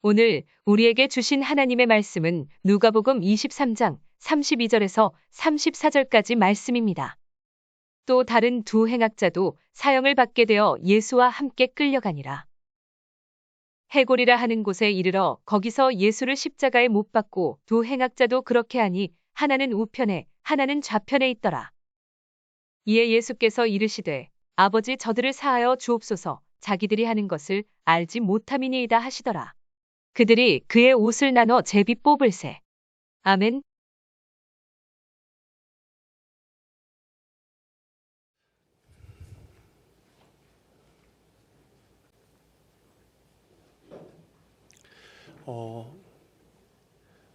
오늘 우리에게 주신 하나님의 말씀은 누가복음 23장 32절에서 34절까지 말씀입니다. 또 다른 두 행악자도 사형을 받게 되어 예수와 함께 끌려가니라. 해골이라 하는 곳에 이르러 거기서 예수를 십자가에 못 박고 두 행악자도 그렇게 하니 하나는 우편에 하나는 좌편에 있더라. 이에 예수께서 이르시되 아버지 저들을 사하여 주옵소서 자기들이 하는 것을 알지 못함이니이다 하시더라. 그들이 그의 옷을 나눠 제비 뽑을세. 아멘.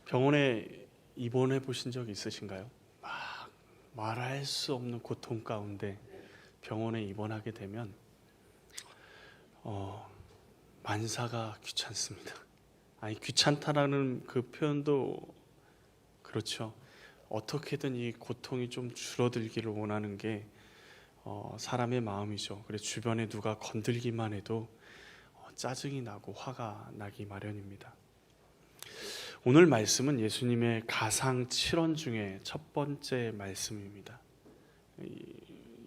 병원에 입원해 보신 적 있으신가요? 막 말할 수 없는 고통 가운데 병원에 입원하게 되면 만사가 귀찮습니다. 아니, 귀찮다라는 그 표현도 그렇죠. 어떻게든 이 고통이 좀 줄어들기를 원하는 게 사람의 마음이죠. 그래서 주변에 누가 건들기만 해도 짜증이 나고 화가 나기 마련입니다. 오늘 말씀은 예수님의 가상 7원 중에 첫 번째 말씀입니다.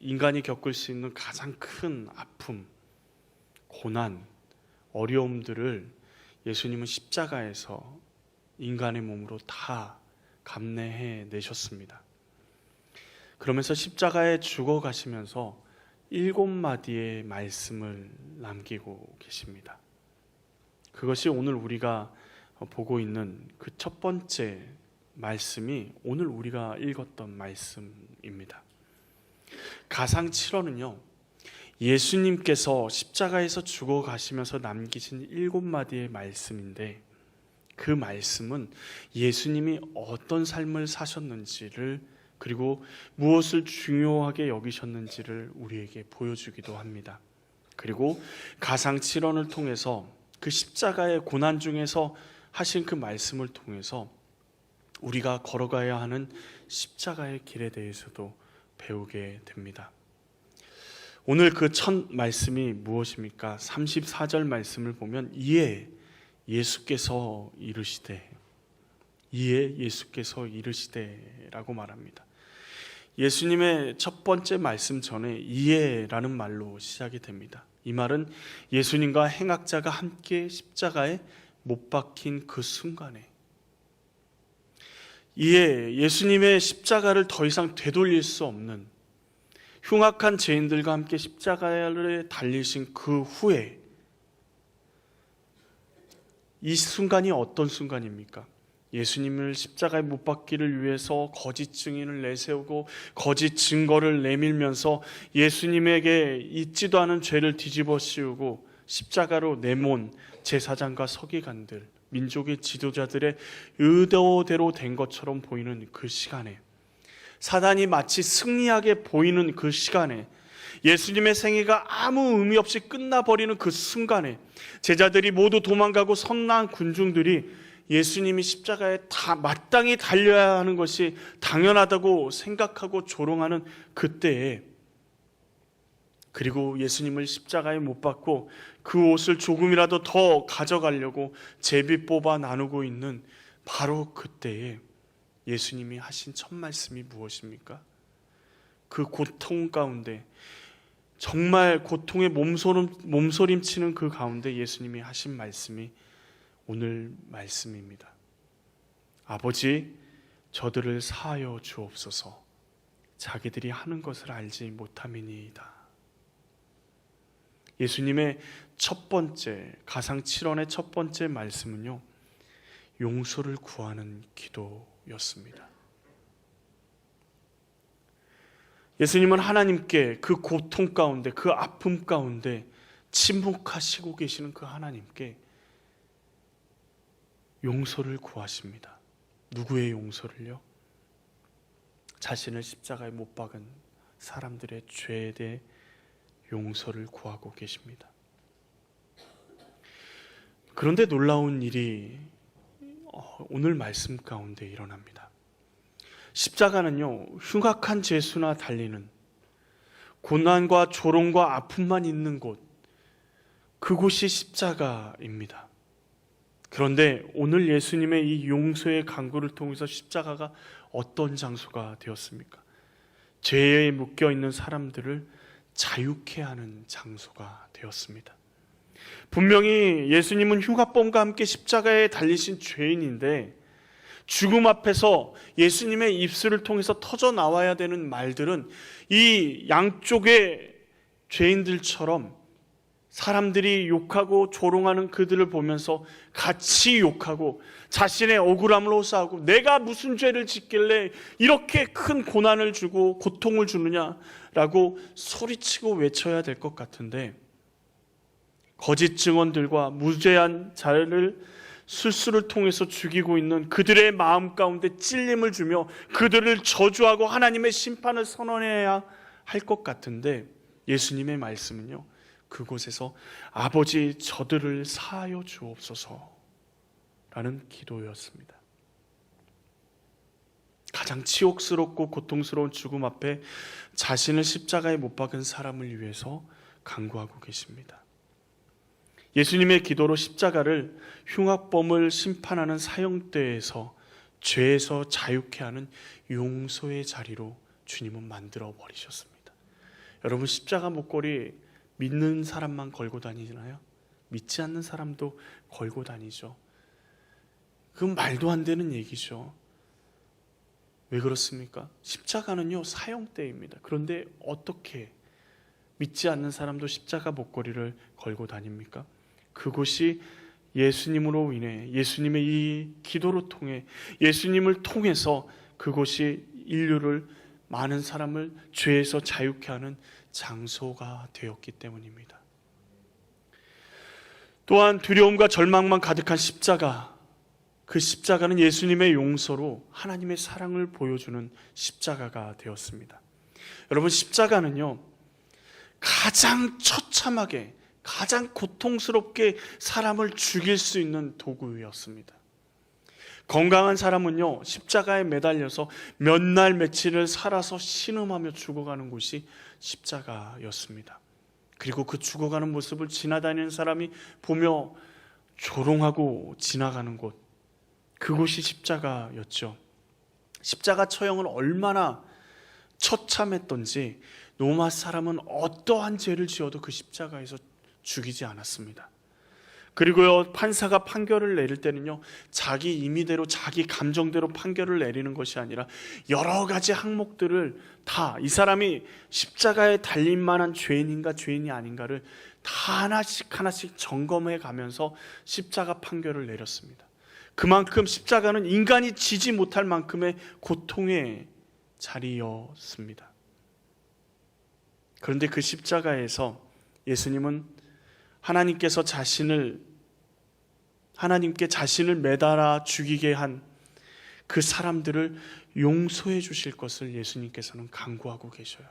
인간이 겪을 수 있는 가장 큰 아픔, 고난, 어려움들을 예수님은 십자가에서 인간의 몸으로 다 감내해 내셨습니다. 그러면서 십자가에 죽어 가시면서 7마디의 말씀을 남기고 계십니다. 그것이 오늘 우리가 보고 있는 그 첫 번째 말씀이 오늘 우리가 읽었던 말씀입니다. 가상 7원은요, 예수님께서 십자가에서 죽어 가시면서 남기신 7마디의 말씀인데, 그 말씀은 예수님이 어떤 삶을 사셨는지를, 그리고 무엇을 중요하게 여기셨는지를 우리에게 보여주기도 합니다. 그리고 가상 7원을 통해서 그 십자가의 고난 중에서 하신 그 말씀을 통해서 우리가 걸어가야 하는 십자가의 길에 대해서도 배우게 됩니다. 오늘 그 첫 말씀이 무엇입니까? 34절 말씀을 보면 이에 예수께서 이르시되 라고 말합니다. 예수님의 첫 번째 말씀 전에 이에라는 말로 시작이 됩니다. 이 말은 예수님과 행악자가 함께 십자가에 못 박힌 그 순간에, 이에 예수님의 십자가를 더 이상 되돌릴 수 없는 흉악한 죄인들과 함께 십자가에 달리신 그 후에, 이 순간이 어떤 순간입니까? 예수님을 십자가에 못 박기를 위해서 거짓 증인을 내세우고 거짓 증거를 내밀면서 예수님에게 있지도 않은 죄를 뒤집어 씌우고 십자가로 내몬 제사장과 서기관들, 민족의 지도자들의 의도대로 된 것처럼 보이는 그 시간에, 사단이 마치 승리하게 보이는 그 시간에, 예수님의 생애가 아무 의미 없이 끝나버리는 그 순간에, 제자들이 모두 도망가고 선한 군중들이 예수님이 십자가에 다 마땅히 달려야 하는 것이 당연하다고 생각하고 조롱하는 그때에, 그리고 예수님을 십자가에 못 박고 그 옷을 조금이라도 더 가져가려고 제비 뽑아 나누고 있는 바로 그때에 예수님이 하신 첫 말씀이 무엇입니까? 그 고통 가운데, 정말 고통에 몸소림치는 그 가운데 예수님이 하신 말씀이 오늘 말씀입니다. 아버지 저들을 사하여 주옵소서 자기들이 하는 것을 알지 못함이니이다. 예수님의 첫 번째, 가상 7원의 첫 번째 말씀은요, 용서를 구하는 기도였습니다. 예수님은 하나님께 그 고통 가운데, 그 아픔 가운데 침묵하시고 계시는 그 하나님께 용서를 구하십니다. 누구의 용서를요? 자신을 십자가에 못 박은 사람들의 죄에 대해 용서를 구하고 계십니다. 그런데 놀라운 일이 오늘 말씀 가운데 일어납니다. 십자가는요, 흉악한 죄수나 달리는, 고난과 조롱과 아픔만 있는 곳, 그곳이 십자가입니다. 그런데 오늘 예수님의 이 용서의 간구를 통해서 십자가가 어떤 장소가 되었습니까? 죄에 묶여 있는 사람들을 자유케 하는 장소가 되었습니다. 분명히 예수님은 흉악범과 함께 십자가에 달리신 죄인인데 죽음 앞에서 예수님의 입술을 통해서 터져 나와야 되는 말들은 이 양쪽의 죄인들처럼 사람들이 욕하고 조롱하는 그들을 보면서 같이 욕하고 자신의 억울함을 호소하고 내가 무슨 죄를 짓길래 이렇게 큰 고난을 주고 고통을 주느냐라고 소리치고 외쳐야 될 것 같은데, 거짓 증언들과 무죄한 자를 술수를 통해서 죽이고 있는 그들의 마음 가운데 찔림을 주며 그들을 저주하고 하나님의 심판을 선언해야 할 것 같은데, 예수님의 말씀은요, 그곳에서 아버지 저들을 사하여 주옵소서 라는 기도였습니다. 가장 치욕스럽고 고통스러운 죽음 앞에 자신을 십자가에 못 박은 사람을 위해서 간구하고 계십니다. 예수님의 기도로 십자가를 흉악범을 심판하는 사형대에서 죄에서 자유케 하는 용서의 자리로 주님은 만들어 버리셨습니다. 여러분, 십자가 목걸이 믿는 사람만 걸고 다니나요? 믿지 않는 사람도 걸고 다니죠. 그건 말도 안 되는 얘기죠. 왜 그렇습니까? 십자가는요, 사형대입니다. 그런데 어떻게 믿지 않는 사람도 십자가 목걸이를 걸고 다닙니까? 그곳이 예수님으로 인해, 예수님의 이 기도로 통해, 예수님을 통해서 그곳이 인류를, 많은 사람을 죄에서 자유케 하는 장소가 되었기 때문입니다. 또한 두려움과 절망만 가득한 십자가, 그 십자가는 예수님의 용서로 하나님의 사랑을 보여주는 십자가가 되었습니다. 여러분, 십자가는요, 가장 처참하게, 가장 고통스럽게 사람을 죽일 수 있는 도구였습니다. 건강한 사람은요, 십자가에 매달려서 몇 날 며칠을 살아서 신음하며 죽어가는 곳이 십자가였습니다. 그리고 그 죽어가는 모습을 지나다니는 사람이 보며 조롱하고 지나가는 곳, 그곳이 십자가였죠. 십자가 처형은 얼마나 처참했던지 로마 사람은 어떠한 죄를 지어도 그 십자가에서 죽이지 않았습니다. 그리고요, 판사가 판결을 내릴 때는요, 자기 임의대로, 자기 감정대로 판결을 내리는 것이 아니라 여러 가지 항목들을 다 이 사람이 십자가에 달릴 만한 죄인인가 죄인이 아닌가를 다 하나씩 하나씩 점검해 가면서 십자가 판결을 내렸습니다. 그만큼 십자가는 인간이 지지 못할 만큼의 고통의 자리였습니다. 그런데 그 십자가에서 예수님은 하나님께 자신을 매달아 죽이게 한 그 사람들을 용서해 주실 것을 예수님께서는 간구하고 계셔요.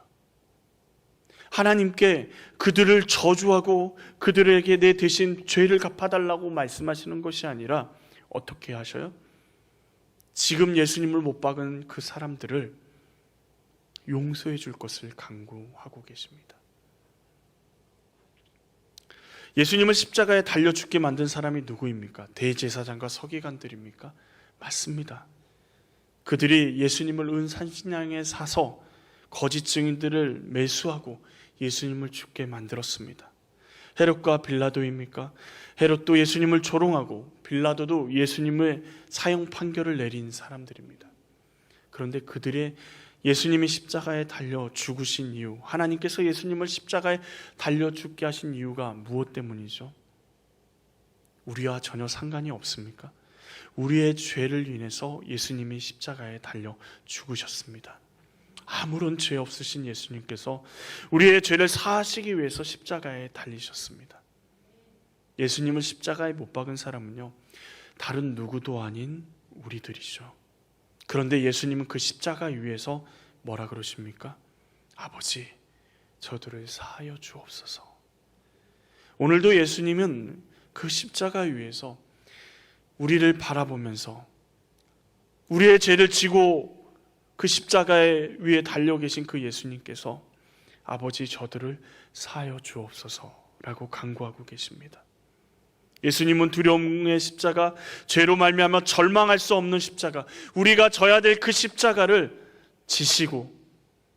하나님께 그들을 저주하고 그들에게 내 대신 죄를 갚아달라고 말씀하시는 것이 아니라 어떻게 하셔요? 지금 예수님을 못 박은 그 사람들을 용서해 줄 것을 간구하고 계십니다. 예수님을 십자가에 달려 죽게 만든 사람이 누구입니까? 대제사장과 서기관들입니까? 맞습니다. 그들이 예수님을 은산신양에 사서 거짓 증인들을 매수하고 예수님을 죽게 만들었습니다. 헤롯과 빌라도입니까? 헤롯도 예수님을 조롱하고 빌라도도 예수님의 사형 판결을 내린 사람들입니다. 그런데 그들의 예수님이 십자가에 달려 죽으신 이유, 하나님께서 예수님을 십자가에 달려 죽게 하신 이유가 무엇 때문이죠? 우리와 전혀 상관이 없습니까? 우리의 죄를 인해서 예수님이 십자가에 달려 죽으셨습니다. 아무런 죄 없으신 예수님께서 우리의 죄를 사하시기 위해서 십자가에 달리셨습니다. 예수님을 십자가에 못 박은 사람은요, 다른 누구도 아닌 우리들이죠. 그런데 예수님은 그 십자가 위에서 뭐라 그러십니까? 아버지, 저들을 사하여 주옵소서. 오늘도 예수님은 그 십자가 위에서 우리를 바라보면서 우리의 죄를 지고 그 십자가에 위에 달려 계신 그 예수님께서 아버지, 저들을 사하여 주옵소서라고 간구하고 계십니다. 예수님은 두려움의 십자가, 죄로 말미암아 절망할 수 없는 십자가, 우리가 져야 될 그 십자가를 지시고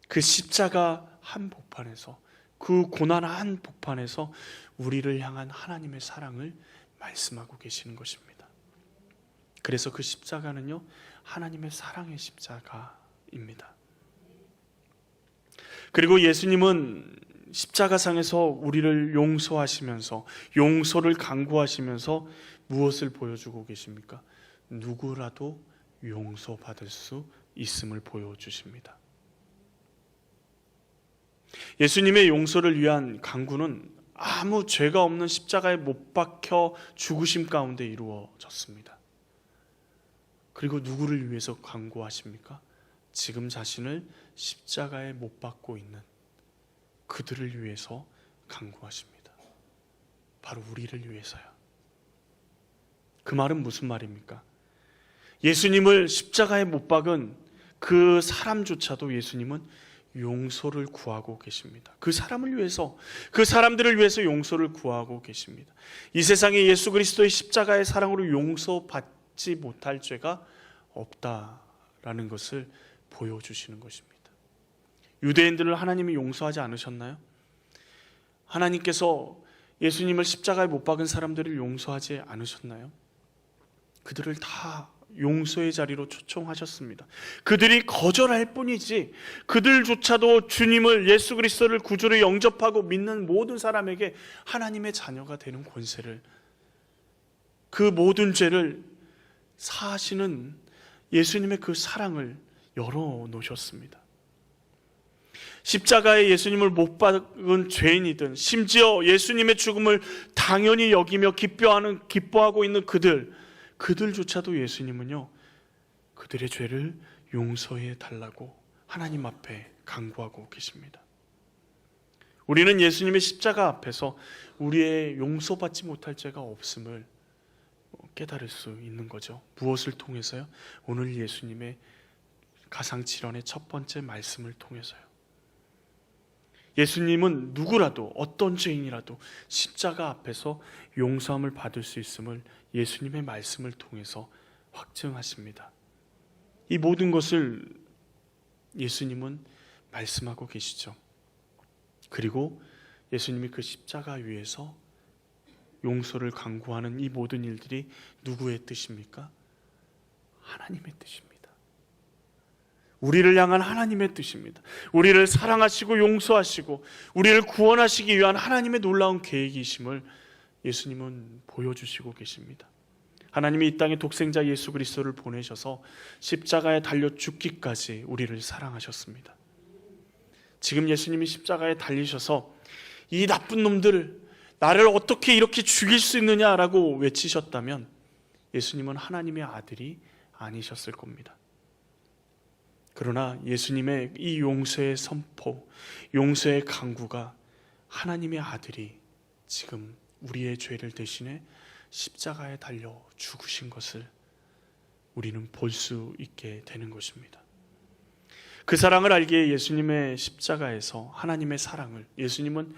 그 십자가 한복판에서, 그 고난 한복판에서 우리를 향한 하나님의 사랑을 말씀하고 계시는 것입니다. 그래서 그 십자가는요, 하나님의 사랑의 십자가입니다. 그리고 예수님은 십자가상에서 우리를 용서하시면서, 용서를 강구하시면서 무엇을 보여주고 계십니까? 누구라도 용서받을 수 있음을 보여주십니다. 예수님의 용서를 위한 강구는 아무 죄가 없는 십자가에 못 박혀 죽으심 가운데 이루어졌습니다. 그리고 누구를 위해서 강구하십니까? 지금 자신을 십자가에 못 박고 있는 그들을 위해서 강구하십니다. 바로 우리를 위해서요. 그 말은 무슨 말입니까? 예수님을 십자가에 못 박은 그 사람조차도 예수님은 용서를 구하고 계십니다. 그 사람을 위해서, 그 사람들을 위해서 용서를 구하고 계십니다. 이 세상에 예수 그리스도의 십자가의 사랑으로 용서받지 못할 죄가 없다라는 것을 보여주시는 것입니다. 유대인들을 하나님이 용서하지 않으셨나요? 하나님께서 예수님을 십자가에 못 박은 사람들을 용서하지 않으셨나요? 그들을 다 용서의 자리로 초청하셨습니다. 그들이 거절할 뿐이지 그들조차도 주님을, 예수 그리스도를 구주로 영접하고 믿는 모든 사람에게 하나님의 자녀가 되는 권세를, 그 모든 죄를 사하시는 예수님의 그 사랑을 열어놓으셨습니다. 십자가에 예수님을 못 박은 죄인이든, 심지어 예수님의 죽음을 당연히 여기며 기뻐하고 있는 그들조차도 예수님은요, 그들의 죄를 용서해 달라고 하나님 앞에 간구하고 계십니다. 우리는 예수님의 십자가 앞에서 우리의 용서받지 못할 죄가 없음을 깨달을 수 있는 거죠. 무엇을 통해서요? 오늘 예수님의 가상칠언의 첫 번째 말씀을 통해서요. 예수님은 누구라도, 어떤 죄인이라도 십자가 앞에서 용서함을 받을 수 있음을 예수님의 말씀을 통해서 확증하십니다. 이 모든 것을 예수님은 말씀하고 계시죠. 그리고 예수님이 그 십자가 위에서 용서를 강구하는 이 모든 일들이 누구의 뜻입니까? 하나님의 뜻입니다. 우리를 향한 하나님의 뜻입니다. 우리를 사랑하시고 용서하시고 우리를 구원하시기 위한 하나님의 놀라운 계획이심을 예수님은 보여주시고 계십니다. 하나님이 이 땅에 독생자 예수 그리스도를 보내셔서 십자가에 달려 죽기까지 우리를 사랑하셨습니다. 지금 예수님이 십자가에 달리셔서 이 나쁜 놈들, 나를 어떻게 이렇게 죽일 수 있느냐라고 외치셨다면 예수님은 하나님의 아들이 아니셨을 겁니다. 그러나 예수님의 이 용서의 선포, 용서의 강구가 하나님의 아들이 지금 우리의 죄를 대신해 십자가에 달려 죽으신 것을 우리는 볼 수 있게 되는 것입니다. 그 사랑을 알기에 예수님의 십자가에서 하나님의 사랑을, 예수님은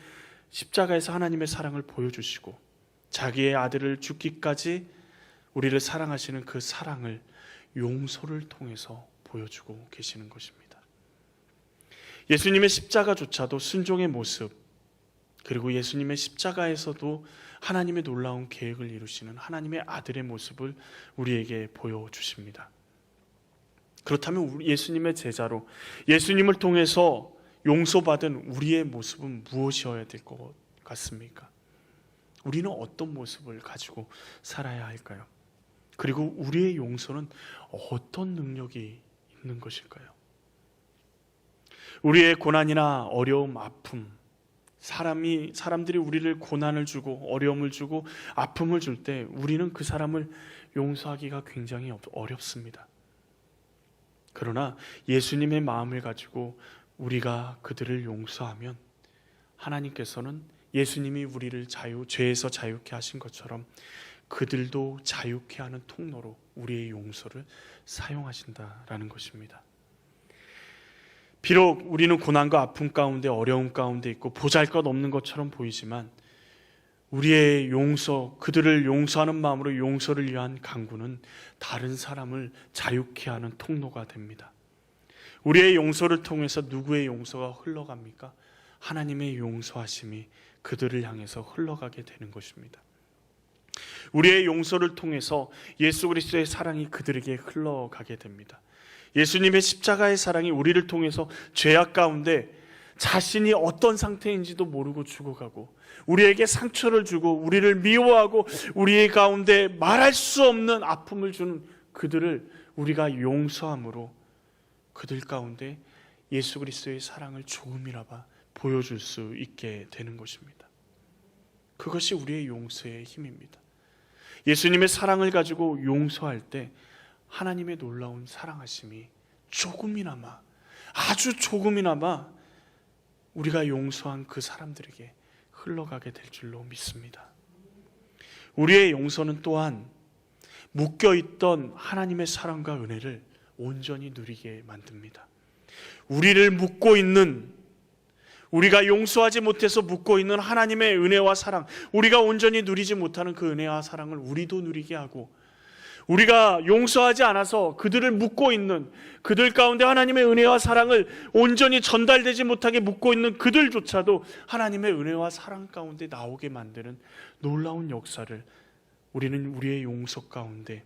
십자가에서 하나님의 사랑을 보여주시고 자기의 아들을 죽기까지 우리를 사랑하시는 그 사랑을 용서를 통해서 보여주고 계시는 것입니다. 예수님의 십자가조차도 순종의 모습, 그리고 예수님의 십자가에서도 하나님의 놀라운 계획을 이루시는 하나님의 아들의 모습을 우리에게 보여주십니다. 그렇다면 예수님의 제자로 예수님을 통해서 용서받은 우리의 모습은 무엇이어야 될 것 같습니까? 우리는 어떤 모습을 가지고 살아야 할까요? 그리고 우리의 용서는 어떤 능력이 있는 것일까요? 우리의 고난이나 어려움, 아픔, 사람들이 우리를 고난을 주고 어려움을 주고 아픔을 줄 때 우리는 그 사람을 용서하기가 굉장히 어렵습니다. 그러나 예수님의 마음을 가지고 우리가 그들을 용서하면 하나님께서는 예수님이 우리를 죄에서 자유케 하신 것처럼 그들도 자유케 하는 통로로 우리의 용서를 사용하신다라는 것입니다. 비록 우리는 고난과 아픔 가운데, 어려움 가운데 있고 보잘것 없는 것처럼 보이지만 우리의 용서, 그들을 용서하는 마음으로 용서를 위한 간구는 다른 사람을 자유케 하는 통로가 됩니다. 우리의 용서를 통해서 누구의 용서가 흘러갑니까? 하나님의 용서하심이 그들을 향해서 흘러가게 되는 것입니다. 우리의 용서를 통해서 예수 그리스도의 사랑이 그들에게 흘러가게 됩니다. 예수님의 십자가의 사랑이 우리를 통해서 죄악 가운데 자신이 어떤 상태인지도 모르고 죽어가고 우리에게 상처를 주고 우리를 미워하고 우리의 가운데 말할 수 없는 아픔을 주는 그들을 우리가 용서함으로 그들 가운데 예수 그리스도의 사랑을 조금이라도 보여줄 수 있게 되는 것입니다. 그것이 우리의 용서의 힘입니다. 예수님의 사랑을 가지고 용서할 때 하나님의 놀라운 사랑하심이 조금이나마, 아주 조금이나마 우리가 용서한 그 사람들에게 흘러가게 될 줄로 믿습니다. 우리의 용서는 또한 묶여있던 하나님의 사랑과 은혜를 온전히 누리게 만듭니다. 우리를 묶고 있는, 우리가 용서하지 못해서 묶고 있는 하나님의 은혜와 사랑, 우리가 온전히 누리지 못하는 그 은혜와 사랑을 우리도 누리게 하고, 우리가 용서하지 않아서 그들을 묶고 있는, 그들 가운데 하나님의 은혜와 사랑을 온전히 전달되지 못하게 묶고 있는 그들조차도 하나님의 은혜와 사랑 가운데 나오게 만드는 놀라운 역사를 우리는 우리의 용서 가운데,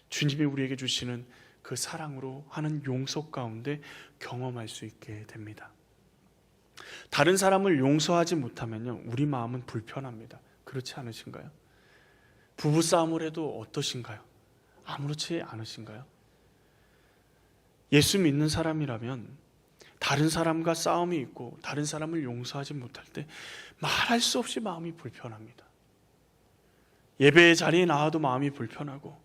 주님이 우리에게 주시는 그 사랑으로 하는 용서 가운데 경험할 수 있게 됩니다. 다른 사람을 용서하지 못하면요, 우리 마음은 불편합니다. 그렇지 않으신가요? 부부싸움을 해도 어떠신가요? 아무렇지 않으신가요? 예수 믿는 사람이라면 다른 사람과 싸움이 있고 다른 사람을 용서하지 못할 때 말할 수 없이 마음이 불편합니다. 예배의 자리에 나와도 마음이 불편하고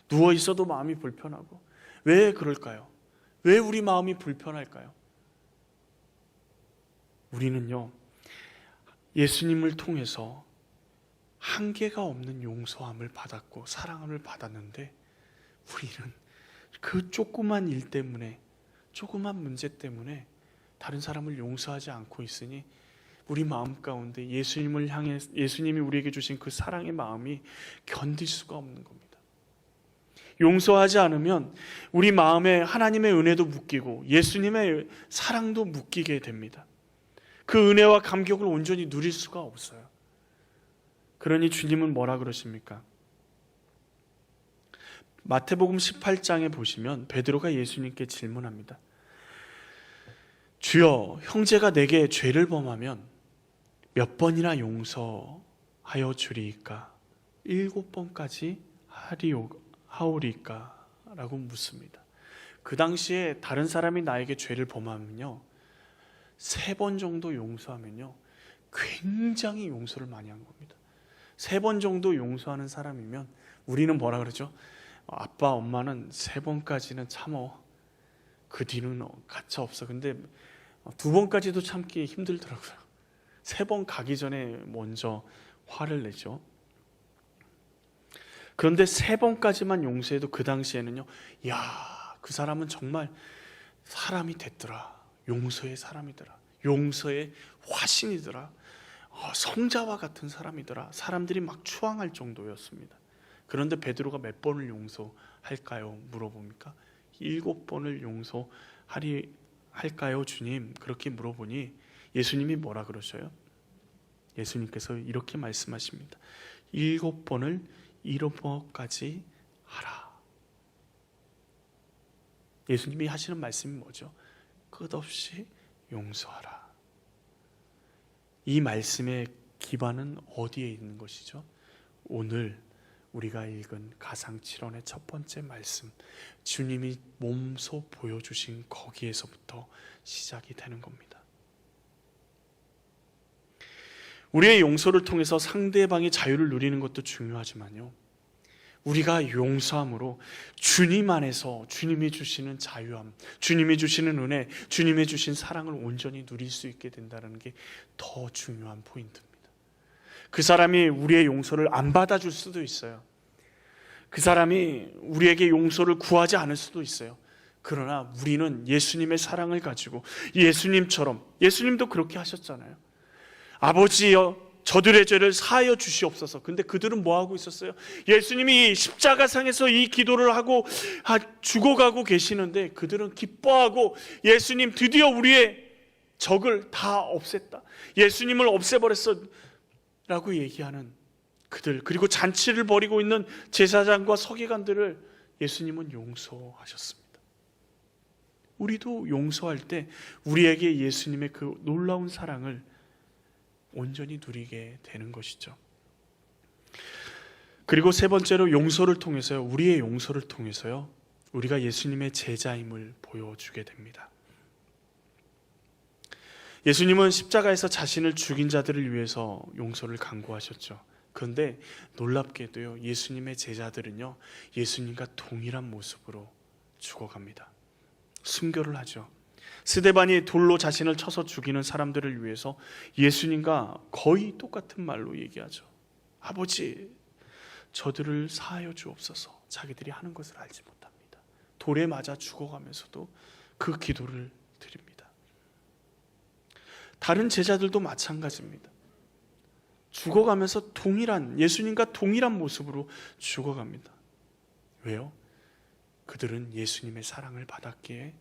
누워 있어도 마음이 불편하고. 왜 그럴까요? 왜 우리 마음이 불편할까요? 우리는요, 예수님을 통해서 한계가 없는 용서함을 받았고 사랑함을 받았는데, 우리는 그 조그만 일 때문에, 조그만 문제 때문에 다른 사람을 용서하지 않고 있으니 우리 마음 가운데 예수님을 향해, 예수님이 우리에게 주신 그 사랑의 마음이 견딜 수가 없는 겁니다. 용서하지 않으면 우리 마음에 하나님의 은혜도 묶이고 예수님의 사랑도 묶이게 됩니다. 그 은혜와 감격을 온전히 누릴 수가 없어요. 그러니 주님은 뭐라 그러십니까? 마태복음 18장에 보시면 베드로가 예수님께 질문합니다. 주여, 형제가 내게 죄를 범하면 몇 번이나 용서하여 주리이까? 7번까지 하오리이까? 라고 묻습니다. 그 당시에 다른 사람이 나에게 죄를 범하면요, 3번 정도 용서하면요, 굉장히 용서를 많이 한 겁니다. 3번 정도 용서하는 사람이면 우리는 뭐라 그러죠? 아빠, 엄마는 3번까지는 참어. 그 뒤는 가차 없어. 근데 2번까지도 참기 힘들더라고요. 3번 가기 전에 먼저 화를 내죠. 그런데 3번까지만 용서해도 그 당시에는요, 야, 그 사람은 정말 사람이 됐더라. 용서의 사람이더라. 용서의 화신이더라. 성자와 같은 사람이더라. 사람들이 막 추앙할 정도였습니다. 그런데 베드로가 몇 번을 용서할까요? 물어봅니까? 7번을 할까요, 주님? 그렇게 물어보니 예수님이 뭐라 그러셔요? 예수님께서 이렇게 말씀하십니다. 7번을 잃어버까지 하라. 예수님이 하시는 말씀이 뭐죠? 끝없이 용서하라. 이 말씀의 기반은 어디에 있는 것이죠? 오늘 우리가 읽은 가상칠언의 첫 번째 말씀, 주님이 몸소 보여주신 거기에서부터 시작이 되는 겁니다. 우리의 용서를 통해서 상대방의 자유를 누리는 것도 중요하지만요, 우리가 용서함으로 주님 안에서 주님이 주시는 자유함, 주님이 주시는 은혜, 주님이 주신 사랑을 온전히 누릴 수 있게 된다는 게 더 중요한 포인트입니다. 그 사람이 우리의 용서를 안 받아줄 수도 있어요. 그 사람이 우리에게 용서를 구하지 않을 수도 있어요. 그러나 우리는 예수님의 사랑을 가지고 예수님처럼, 예수님도 그렇게 하셨잖아요. 아버지여, 저들의 죄를 사하여 주시옵소서. 근데 그들은 뭐 하고 있었어요? 예수님이 십자가상에서 이 기도를 하고 죽어가고 계시는데 그들은 기뻐하고 예수님 드디어 우리의 적을 다 없앴다, 예수님을 없애버렸어 라고 얘기하는 그들, 그리고 잔치를 벌이고 있는 제사장과 서기관들을 예수님은 용서하셨습니다. 우리도 용서할 때 우리에게 예수님의 그 놀라운 사랑을 온전히 누리게 되는 것이죠. 그리고 세 번째로 용서를 통해서요, 우리의 용서를 통해서요, 우리가 예수님의 제자임을 보여주게 됩니다. 예수님은 십자가에서 자신을 죽인 자들을 위해서 용서를 강구하셨죠. 그런데 놀랍게도요, 예수님의 제자들은요, 예수님과 동일한 모습으로 죽어갑니다. 순교를 하죠. 스데반이 돌로 자신을 쳐서 죽이는 사람들을 위해서 예수님과 거의 똑같은 말로 얘기하죠. 아버지, 저들을 사하여 주옵소서. 자기들이 하는 것을 알지 못합니다. 돌에 맞아 죽어가면서도 그 기도를 드립니다. 다른 제자들도 마찬가지입니다. 죽어가면서 예수님과 동일한 모습으로 죽어갑니다. 왜요? 그들은 예수님의 사랑을 받았기에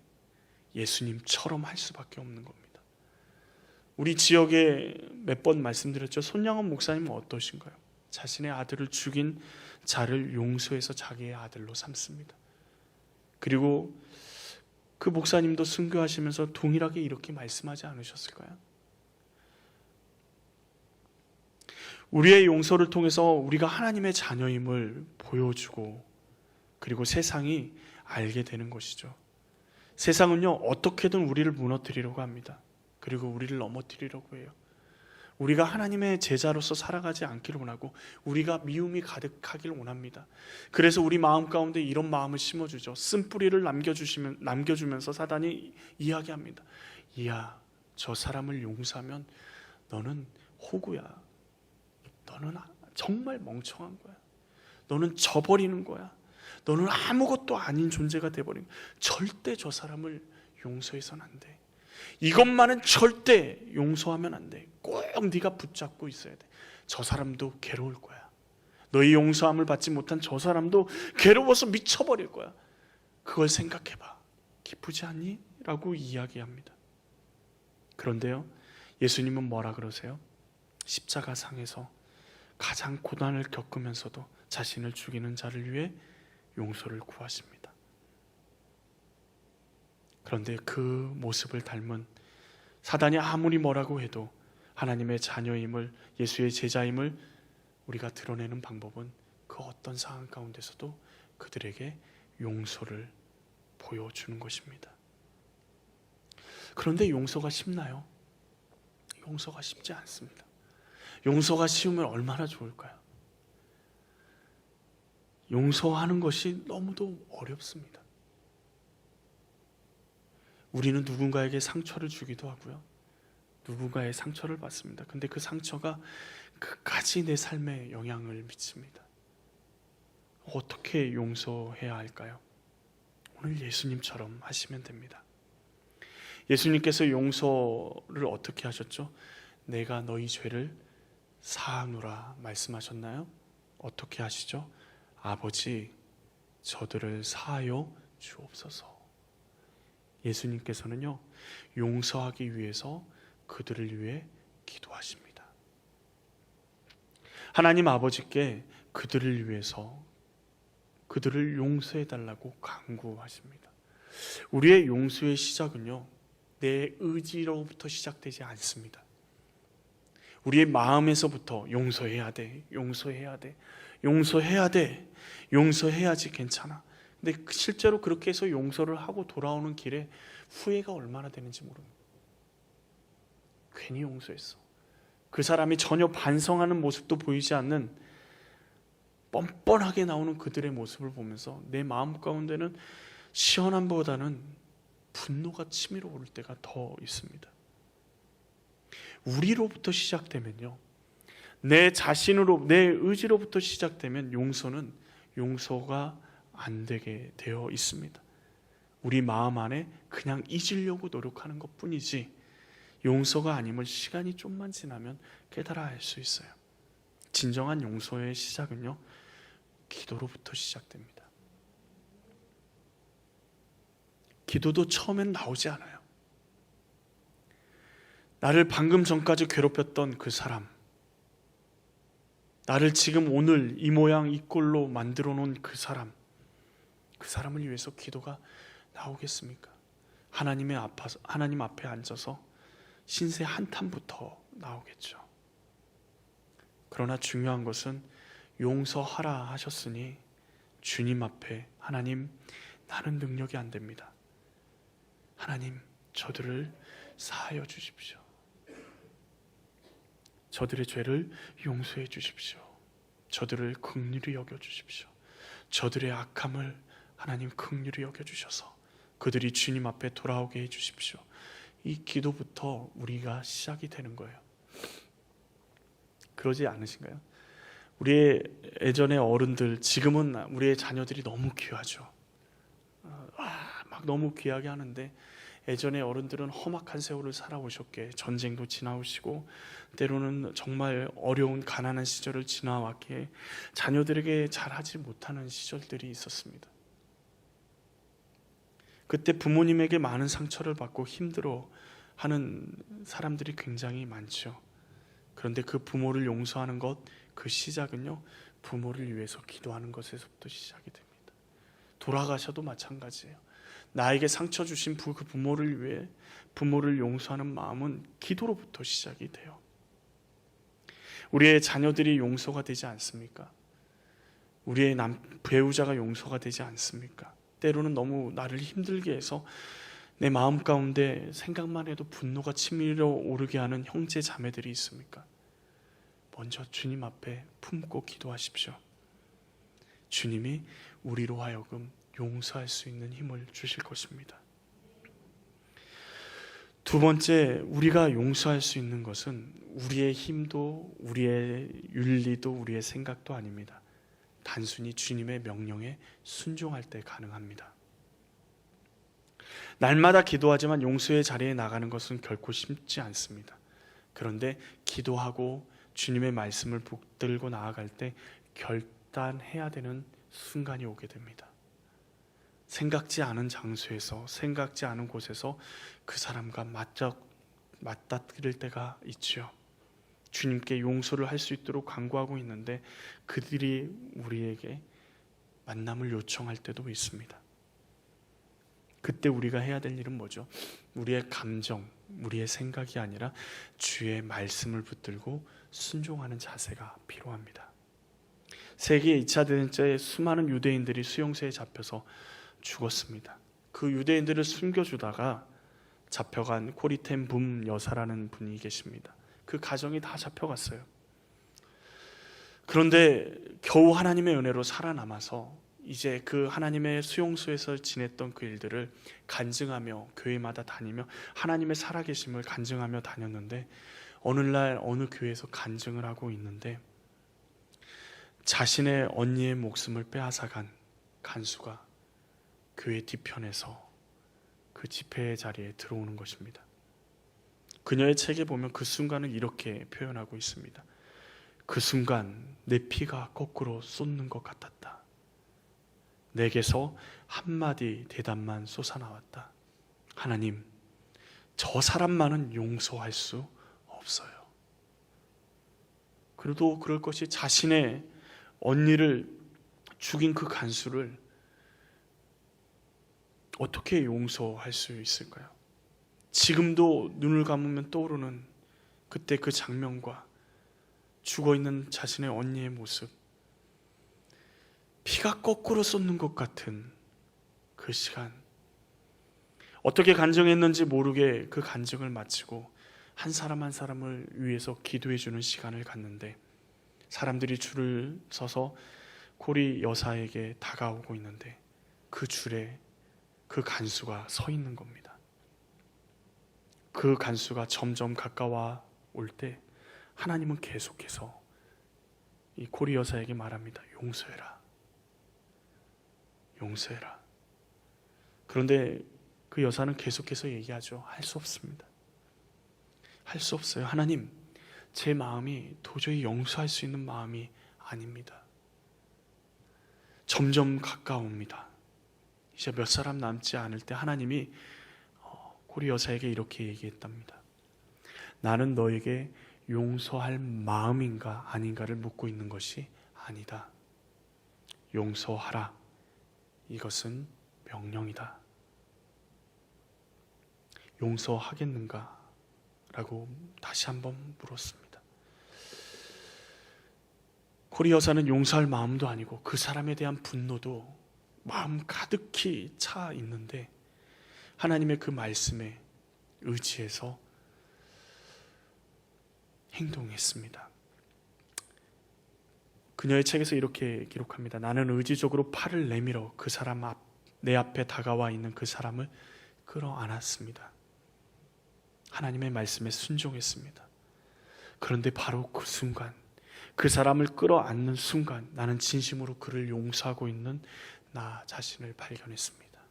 예수님처럼 할 수밖에 없는 겁니다. 우리 지역에 몇 번 말씀드렸죠. 손양원 목사님은 어떠신가요? 자신의 아들을 죽인 자를 용서해서 자기의 아들로 삼습니다. 그리고 그 목사님도 순교하시면서 동일하게 이렇게 말씀하지 않으셨을까요? 우리의 용서를 통해서 우리가 하나님의 자녀임을 보여주고, 그리고 세상이 알게 되는 것이죠. 세상은요, 어떻게든 우리를 무너뜨리려고 합니다. 그리고 우리를 넘어뜨리려고 해요. 우리가 하나님의 제자로서 살아가지 않기를 원하고 우리가 미움이 가득하기를 원합니다. 그래서 우리 마음 가운데 이런 마음을 심어주죠. 쓴뿌리를 남겨주면서 사단이 이야기합니다. 이야, 저 사람을 용서하면 너는 호구야. 너는 정말 멍청한 거야. 너는 져버리는 거야. 너는 아무것도 아닌 존재가 돼버린 거야. 절대 저 사람을 용서해서는 안 돼. 이것만은 절대 용서하면 안 돼. 꼭 네가 붙잡고 있어야 돼. 저 사람도 괴로울 거야. 너희 용서함을 받지 못한 저 사람도 괴로워서 미쳐버릴 거야. 그걸 생각해봐. 기쁘지 않니? 라고 이야기합니다. 그런데요, 예수님은 뭐라 그러세요? 십자가 상에서 가장 고난을 겪으면서도 자신을 죽이는 자를 위해 용서를 구하십니다. 그런데 그 모습을 닮은 사단이 아무리 뭐라고 해도 하나님의 자녀임을, 예수의 제자임을 우리가 드러내는 방법은 그 어떤 상황 가운데서도 그들에게 용서를 보여주는 것입니다. 그런데 용서가 쉽나요? 용서가 쉽지 않습니다. 용서가 쉬우면 얼마나 좋을까요? 용서하는 것이 너무도 어렵습니다. 우리는 누군가에게 상처를 주기도 하고요, 누군가의 상처를 받습니다. 근데 그 상처가 끝까지 내 삶에 영향을 미칩니다. 어떻게 용서해야 할까요? 오늘 예수님처럼 하시면 됩니다. 예수님께서 용서를 어떻게 하셨죠? 내가 너희 죄를 사하노라 말씀하셨나요? 어떻게 하시죠? 아버지, 저들을 사하여 주옵소서. 예수님께서는요, 용서하기 위해서 그들을 위해 기도하십니다. 하나님 아버지께 그들을 위해서 그들을 용서해 달라고 간구하십니다. 우리의 용서의 시작은요, 내 의지로부터 시작되지 않습니다. 우리의 마음에서부터 용서해야 돼, 용서해야 돼, 용서해야 돼, 용서해야지 괜찮아. 근데 실제로 그렇게 해서 용서를 하고 돌아오는 길에 후회가 얼마나 되는지 모릅니다. 괜히 용서했어. 그 사람이 전혀 반성하는 모습도 보이지 않는 뻔뻔하게 나오는 그들의 모습을 보면서 내 마음 가운데는 시원함보다는 분노가 치밀어 오를 때가 더 있습니다. 우리로부터 시작되면요, 내 자신으로, 내 의지로부터 시작되면 용서가 안 되게 되어 있습니다. 우리 마음 안에 그냥 잊으려고 노력하는 것 뿐이지 용서가 아님을 시간이 좀만 지나면 깨달아 알 수 있어요. 진정한 용서의 시작은요, 기도로부터 시작됩니다. 기도도 처음엔 나오지 않아요. 나를 방금 전까지 괴롭혔던 그 사람, 나를 지금 오늘 이 모양 이 꼴로 만들어 놓은 그 사람을 위해서 기도가 나오겠습니까? 하나님 앞에 앉아서 신세 한탄부터 나오겠죠. 그러나 중요한 것은 용서하라 하셨으니 주님 앞에 하나님, 나는 능력이 안 됩니다. 하나님, 저들을 사하여 주십시오. 저들의 죄를 용서해 주십시오. 저들을 긍휼히 여겨 주십시오. 저들의 악함을 하나님 긍휼히 여겨 주셔서 그들이 주님 앞에 돌아오게 해 주십시오. 이 기도부터 우리가 시작이 되는 거예요. 그러지 않으신가요? 우리의 예전의 어른들, 지금은 우리의 자녀들이 너무 귀하죠. 막 너무 귀하게 하는데, 예전의 어른들은 험악한 세월을 살아오셨기에 전쟁도 지나오시고 때로는 정말 어려운 가난한 시절을 지나왔기에 자녀들에게 잘하지 못하는 시절들이 있었습니다. 그때 부모님에게 많은 상처를 받고 힘들어하는 사람들이 굉장히 많죠. 그런데 그 부모를 용서하는 것, 그 시작은요, 부모를 위해서 기도하는 것에서부터 시작이 됩니다. 돌아가셔도 마찬가지예요. 나에게 상처 주신 그 부모를 위해 부모를 용서하는 마음은 기도로부터 시작이 돼요. 우리의 자녀들이 용서가 되지 않습니까? 우리의 배우자가 용서가 되지 않습니까? 때로는 너무 나를 힘들게 해서 내 마음 가운데 생각만 해도 분노가 치밀어 오르게 하는 형제 자매들이 있습니까? 먼저 주님 앞에 품고 기도하십시오. 주님이 우리로 하여금 용서할 수 있는 힘을 주실 것입니다. 두 번째, 우리가 용서할 수 있는 것은 우리의 힘도, 우리의 윤리도, 우리의 생각도 아닙니다. 단순히 주님의 명령에 순종할 때 가능합니다. 날마다 기도하지만 용서의 자리에 나가는 것은 결코 쉽지 않습니다. 그런데 기도하고 주님의 말씀을 붙들고 나아갈 때 결단해야 되는 순간이 오게 됩니다. 생각지 않은 장소에서, 생각지 않은 곳에서 그 사람과 맞닥뜨릴 때가 있죠. 주님께 용서를 할 수 있도록 간구하고 있는데 그들이 우리에게 만남을 요청할 때도 있습니다. 그때 우리가 해야 될 일은 뭐죠? 우리의 감정, 우리의 생각이 아니라 주의 말씀을 붙들고 순종하는 자세가 필요합니다. 세계 2차 대전 때 수많은 유대인들이 수용소에 잡혀서 죽었습니다. 그 유대인들을 숨겨주다가 잡혀간 코리텐 붐 여사라는 분이 계십니다. 그 가정이 다 잡혀갔어요. 그런데 겨우 하나님의 은혜로 살아남아서 이제 그 하나님의 수용소에서 지냈던 그 일들을 간증하며 교회마다 다니며 하나님의 살아계심을 간증하며 다녔는데, 어느 날 어느 교회에서 간증을 하고 있는데 자신의 언니의 목숨을 빼앗아간 간수가 교회 뒤편에서 그 집회 자리에 들어오는 것입니다. 그녀의 책에 보면 그 순간을 이렇게 표현하고 있습니다. 그 순간 내 피가 거꾸로 쏟는 것 같았다. 내게서 한마디 대답만 솟아나왔다. 하나님, 저 사람만은 용서할 수 없어요. 그래도 그럴 것이 자신의 언니를 죽인 그 간수를 어떻게 용서할 수 있을까요? 지금도 눈을 감으면 떠오르는 그때 그 장면과 죽어있는 자신의 언니의 모습, 피가 거꾸로 쏟는 것 같은 그 시간, 어떻게 간증했는지 모르게 그 간증을 마치고 한 사람 한 사람을 위해서 기도해 주는 시간을 갖는데 사람들이 줄을 서서 코리 여사에게 다가오고 있는데 그 줄에 그 간수가 서 있는 겁니다. 그 간수가 점점 가까워 올 때 하나님은 계속해서 이 코리 여사에게 말합니다. 용서해라. 용서해라. 그런데 그 여사는 계속해서 얘기하죠. 할 수 없습니다. 할 수 없어요. 하나님, 제 마음이 도저히 용서할 수 있는 마음이 아닙니다. 점점 가까웁니다. 이제 몇 사람 남지 않을 때 하나님이 고리 여사에게 이렇게 얘기했답니다. 나는 너에게 용서할 마음인가 아닌가를 묻고 있는 것이 아니다. 용서하라. 이것은 명령이다. 용서하겠는가? 라고 다시 한번 물었습니다. 고리 여사는 용서할 마음도 아니고 그 사람에 대한 분노도 마음 가득히 차 있는데 하나님의 그 말씀에 의지해서 행동했습니다. 그녀의 책에서 이렇게 기록합니다. 나는 의지적으로 팔을 내밀어 그 사람 내 앞에 다가와 있는 그 사람을 끌어안았습니다. 하나님의 말씀에 순종했습니다. 그런데 바로 그 순간, 그 사람을 끌어안는 순간 나는 진심으로 그를 용서하고 있는 나 자신을 발견했습니다.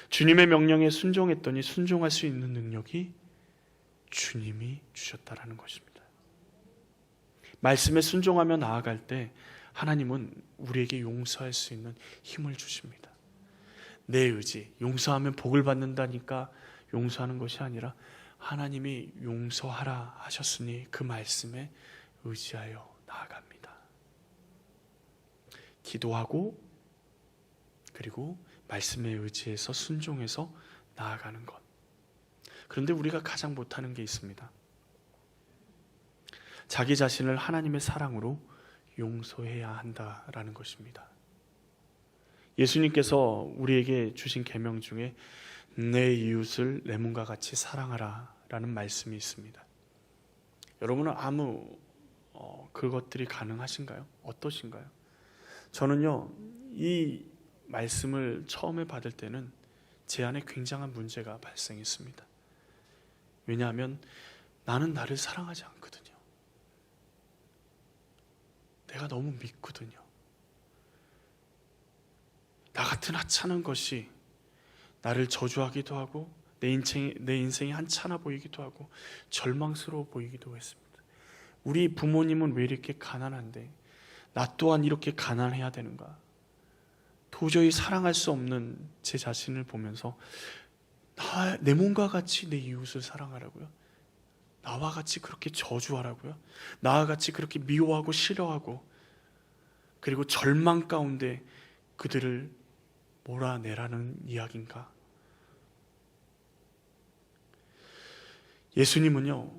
주님의 명령에 순종했더니 순종할 수 있는 능력이 주님이 주셨다라는 것입니다. 말씀에 순종하며 나아갈 때 하나님은 우리에게 용서할 수 있는 힘을 주십니다. 내 의지, 용서하면 복을 받는다니까 용서하는 것이 아니라 하나님이 용서하라 하셨으니 그 말씀에 의지하여 나아갑니다. 기도하고 그리고 말씀에 의지해서 순종해서 나아가는 것. 그런데 우리가 가장 못하는 게 있습니다. 자기 자신을 하나님의 사랑으로 용서해야 한다라는 것입니다. 예수님께서 우리에게 주신 계명 중에 내 이웃을 내 몸과 같이 사랑하라 라는 말씀이 있습니다. 여러분은 그것들이 가능하신가요? 어떠신가요? 저는요, 이 말씀을 처음에 받을 때는 제 안에 굉장한 문제가 발생했습니다. 왜냐하면 나는 나를 사랑하지 않거든요. 내가 너무 믿거든요. 나 같은 하찮은 것이 나를 저주하기도 하고 내 인생이 한찮아 보이기도 하고 절망스러워 보이기도 했습니다. 우리 부모님은 왜 이렇게 가난한데 나 또한 이렇게 가난해야 되는가? 도저히 사랑할 수 없는 제 자신을 보면서 내 몸과 같이 내 이웃을 사랑하라고요? 나와 같이 그렇게 저주하라고요? 나와 같이 그렇게 미워하고 싫어하고 그리고 절망 가운데 그들을 몰아내라는 이야기인가? 예수님은요,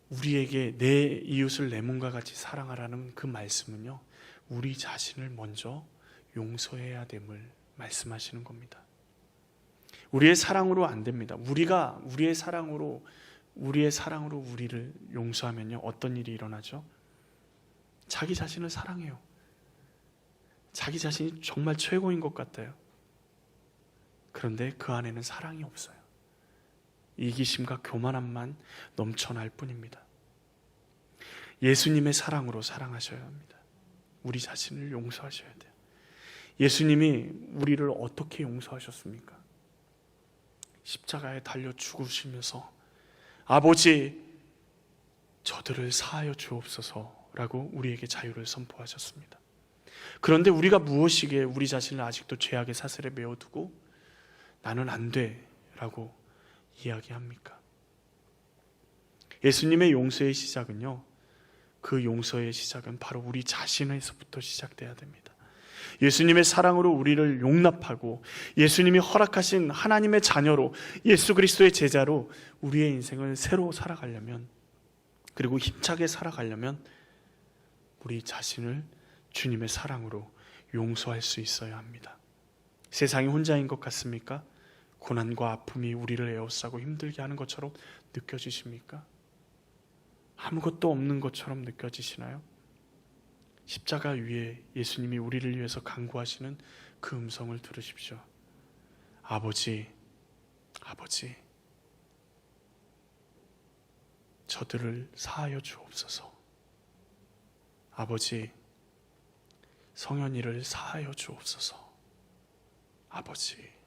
우리에게 내 이웃을 내 몸과 같이 사랑하라는 그 말씀은요, 우리 자신을 먼저 용서해야 됨을 말씀하시는 겁니다. 우리의 사랑으로 안 됩니다. 우리가 우리의 사랑으로 우리를 용서하면요, 어떤 일이 일어나죠? 자기 자신을 사랑해요. 자기 자신이 정말 최고인 것 같아요. 그런데 그 안에는 사랑이 없어요. 이기심과 교만함만 넘쳐날 뿐입니다. 예수님의 사랑하셔야 합니다. 우리 자신을 용서하셔야 돼요. 예수님이 우리를 어떻게 용서하셨습니까? 십자가에 달려 죽으시면서 아버지, 저들을 사하여 주옵소서라고 우리에게 자유를 선포하셨습니다. 그런데 우리가 무엇이기에 우리 자신을 아직도 죄악의 사슬에 메어두고 나는 안 돼 라고 이야기합니까? 예수님의 용서의 시작은요, 그 용서의 시작은 바로 우리 자신에서부터 시작돼야 됩니다. 예수님의 사랑으로 우리를 용납하고 예수님이 허락하신 하나님의 자녀로 예수 그리스도의 제자로 우리의 인생을 새로 살아가려면, 그리고 힘차게 살아가려면 우리 자신을 주님의 사랑으로 용서할 수 있어야 합니다. 세상이 혼자인 것 같습니까? 고난과 아픔이 우리를 에워싸고 힘들게 하는 것처럼 느껴지십니까? 아무것도 없는 것처럼 느껴지시나요? 십자가 위에 예수님이 우리를 위해서 간구하시는 그 음성을 들으십시오. 아버지, 저들을 사하여 주옵소서. 아버지, 성현이를 사하여 주옵소서. 아버지,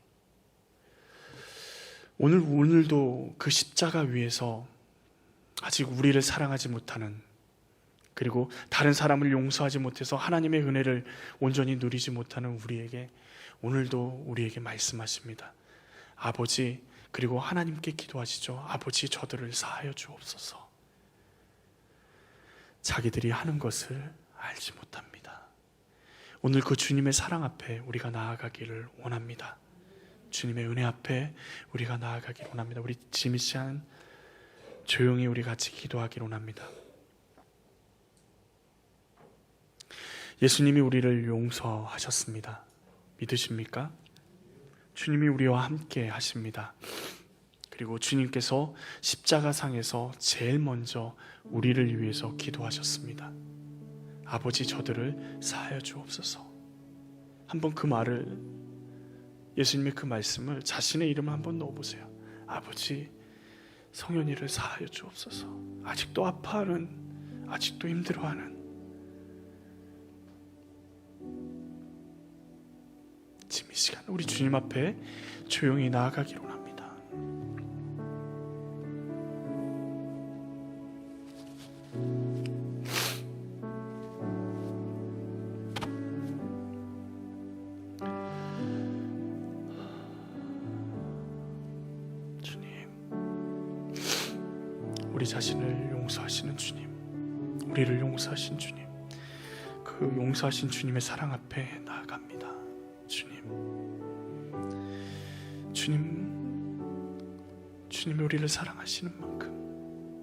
오늘도 그 십자가 위에서 아직 우리를 사랑하지 못하는, 그리고 다른 사람을 용서하지 못해서 하나님의 은혜를 온전히 누리지 못하는 우리에게 오늘도 우리에게 말씀하십니다. 아버지, 그리고 하나님께 기도하시죠. 아버지, 저들을 사하여 주옵소서. 자기들이 하는 것을 알지 못합니다. 오늘 그 주님의 사랑 앞에 우리가 나아가기를 원합니다. 주님의 은혜 앞에 우리가 나아가기를 원합니다. 우리 지미 시간 조용히 우리 같이 기도하기를 원합니다. 예수님이 우리를 용서하셨습니다. 믿으십니까? 주님이 우리와 함께 하십니다. 그리고 주님께서 십자가상에서 제일 먼저 우리를 위해서 기도하셨습니다. 아버지, 저들을 사하여 주옵소서. 한번 그 말을, 예수님의 그 말씀을 자신의 이름을 한번 넣어보세요. 아버지, 성현이를 사하여 주옵소서. 아직도 아파하는, 아직도 힘들어하는, 지금 이 시간 우리 주님 앞에 조용히 나아가기를 원합니다. 주님, 우리 자신을 용서하시는 주님, 우리를 용서하신 주님, 그 용서하신 주님의 사랑 앞에 나아갑니다. 주님이 우리를 사랑하시는 만큼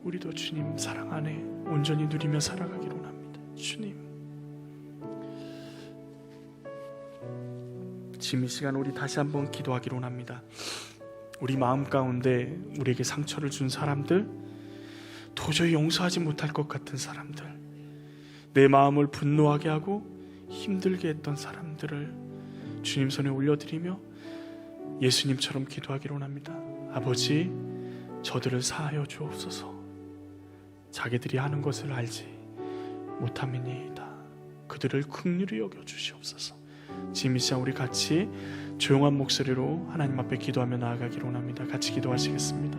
우리도 주님 사랑 안에 온전히 누리며 살아가기를 원합니다. 주님, 지금 이 시간 우리 다시 한번 기도하기를 원합니다. 우리 마음 가운데 우리에게 상처를 준 사람들, 도저히 용서하지 못할 것 같은 사람들, 내 마음을 분노하게 하고 힘들게 했던 사람들을 주님 손에 올려드리며 예수님처럼 기도하기를 원합니다. 아버지, 저들을 사하여 주옵소서. 자기들이 하는 것을 알지 못함이니이다. 그들을 긍휼히 여겨 주시옵소서. 지금 이 시간 우리 같이 조용한 목소리로 하나님 앞에 기도하며 나아가기를 원합니다. 같이 기도하시겠습니다.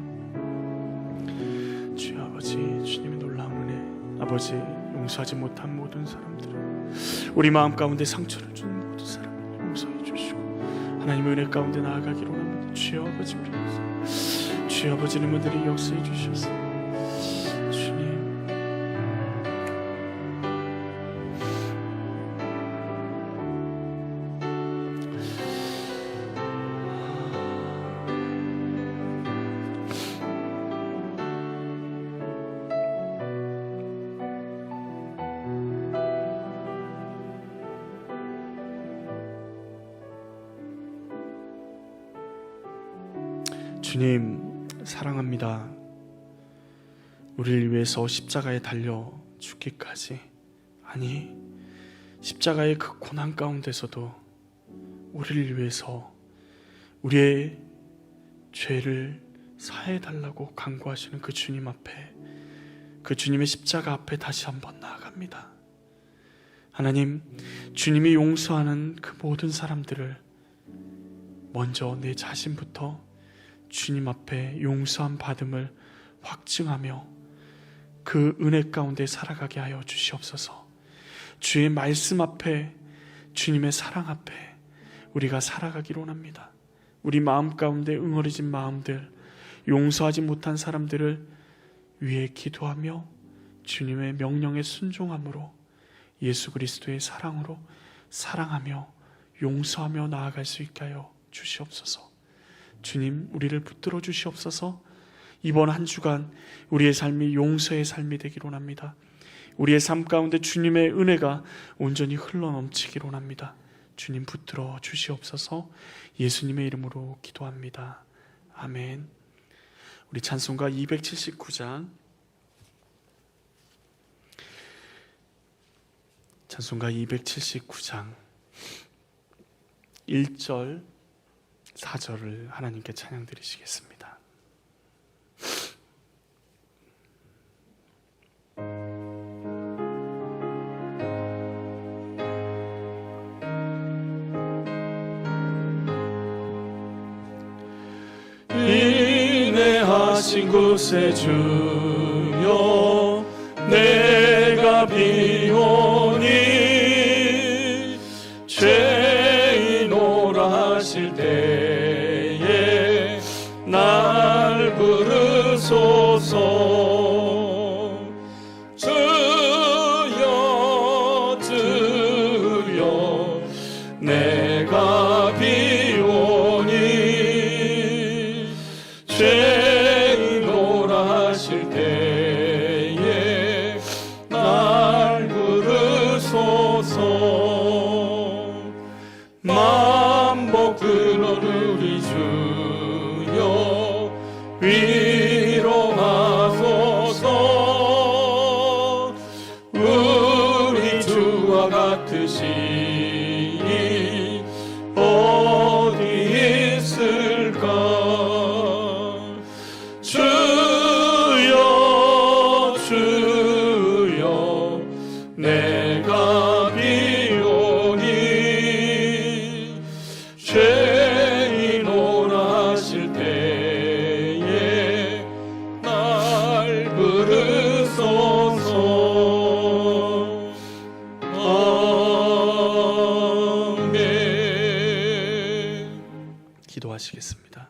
주여 아버지, 주님의 놀라운 은혜, 아버지, 용서하지 못한 모든 사람들을, 우리 마음 가운데 상처를 준 모든 사람을 용서해 주시고 하나님의 은혜 가운데 나아가기를 원합니다. 주여 아버지, 주여 아버지, 이들이 역사해 주셔서 주님, 주님 사랑합니다. 우리를 위해서 십자가에 달려 죽기까지, 아니 십자가의 그 고난 가운데서도 우리를 위해서 우리의 죄를 사해달라고 간구하시는 그 주님 앞에, 그 주님의 십자가 앞에 다시 한번 나아갑니다. 하나님, 주님이 용서하는 그 모든 사람들을 먼저 내 자신부터 주님 앞에 용서함 받음을 확증하며 그 은혜 가운데 살아가게 하여 주시옵소서. 주의 말씀 앞에, 주님의 사랑 앞에 우리가 살아가기를 원합니다. 우리 마음 가운데 응어리진 마음들, 용서하지 못한 사람들을 위해 기도하며 주님의 명령에 순종함으로, 예수 그리스도의 사랑으로 사랑하며 용서하며 나아갈 수 있게 하여 주시옵소서. 주님, 우리를 붙들어 주시옵소서. 이번 한 주간 우리의 삶이 용서의 삶이 되기를 원합니다. 우리의 삶 가운데 주님의 은혜가 온전히 흘러넘치기를 원합니다. 주님 붙들어 주시옵소서. 예수님의 이름으로 기도합니다. 아멘. 우리 찬송가 279장, 찬송가 279장 1절 4절을 하나님께 찬양 드리시겠습니다. 하신 구세주여 내가 비오니 죄인오라 하실 때에 날 부르소서. 주여 주여 내가 비오니 죄인오라 하실 때에 날 부르소서. 만복 들어 우리 주여 위로하소서. 우리 주와 같으시니 어디 있을까. 주여 주여 내가 비오니 죄인오라 하실 때에 날 부르소서. 아멘. 기도하시겠습니다.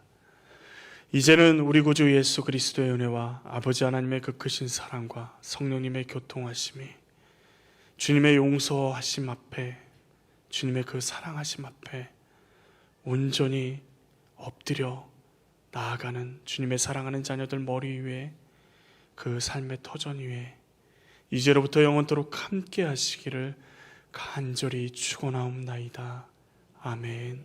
이제는 우리 구주 예수 그리스도의 은혜와 아버지 하나님의 그 크신 사랑과 성령님의 교통하심이 주님의 용서하심 앞에, 주님의 그 사랑하심 앞에 온전히 엎드려 나아가는 주님의 사랑하는 자녀들 머리 위에, 그 삶의 터전 위에 이제로부터 영원토록 함께 하시기를 간절히 축원하옵나이다. 아멘.